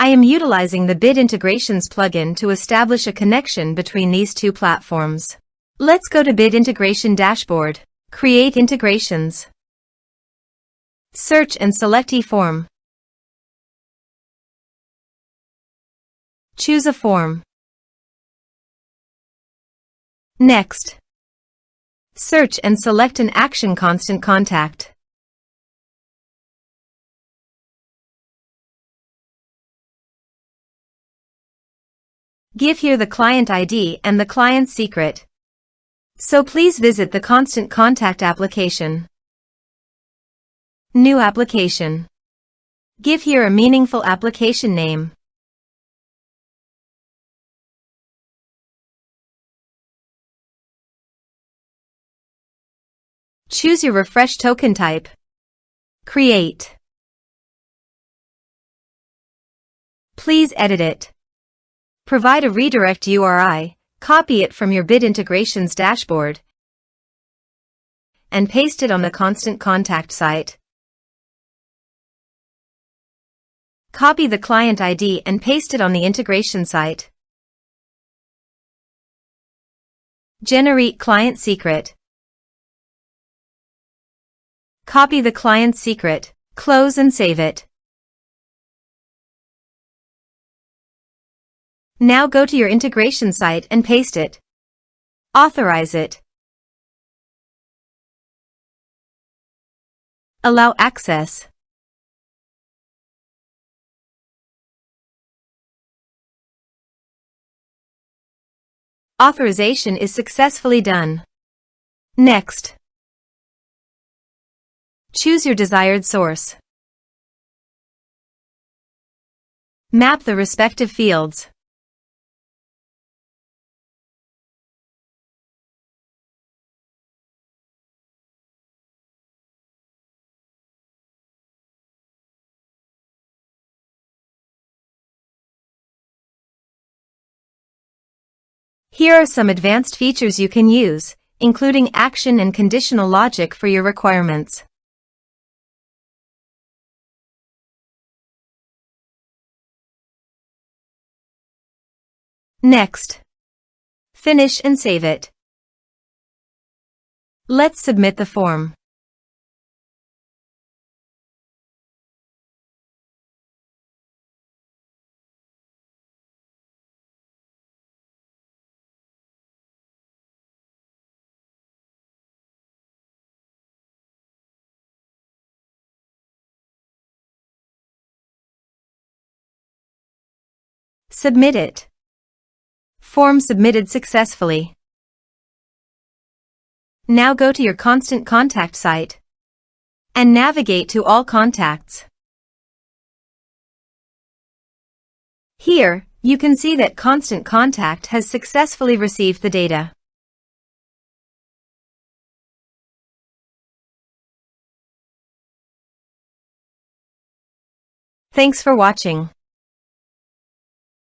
I am utilizing the Bid Integrations plugin to establish a connection between these two platforms. Let's go to Bid Integration Dashboard. Create integrations. Search and select eForm. Choose a form. Next, search and select an action constant contact. Give here the client ID and the client's secret. So please visit the constant contact application. New application. Give here a meaningful application name. Choose your refresh token type. Create. Please edit it. Provide a redirect URI, copy it from your Bid Integrations dashboard, and paste it on the constant contact site. Copy the client ID and paste it on the integration site. Generate client secret. Copy the client's secret, close and save it. Now go to your integration site and paste it. Authorize it. Allow access. Authorization is successfully done. Next, choose your desired source. Map the respective fields. Here are some advanced features you can use, including action and conditional logic for your requirements. Next, finish and save it. Let's submit the form. Submit it. Form submitted successfully. Now go to your constant contact site and navigate to all contacts. Here, you can see that constant contact has successfully received the data. Thanks for watching.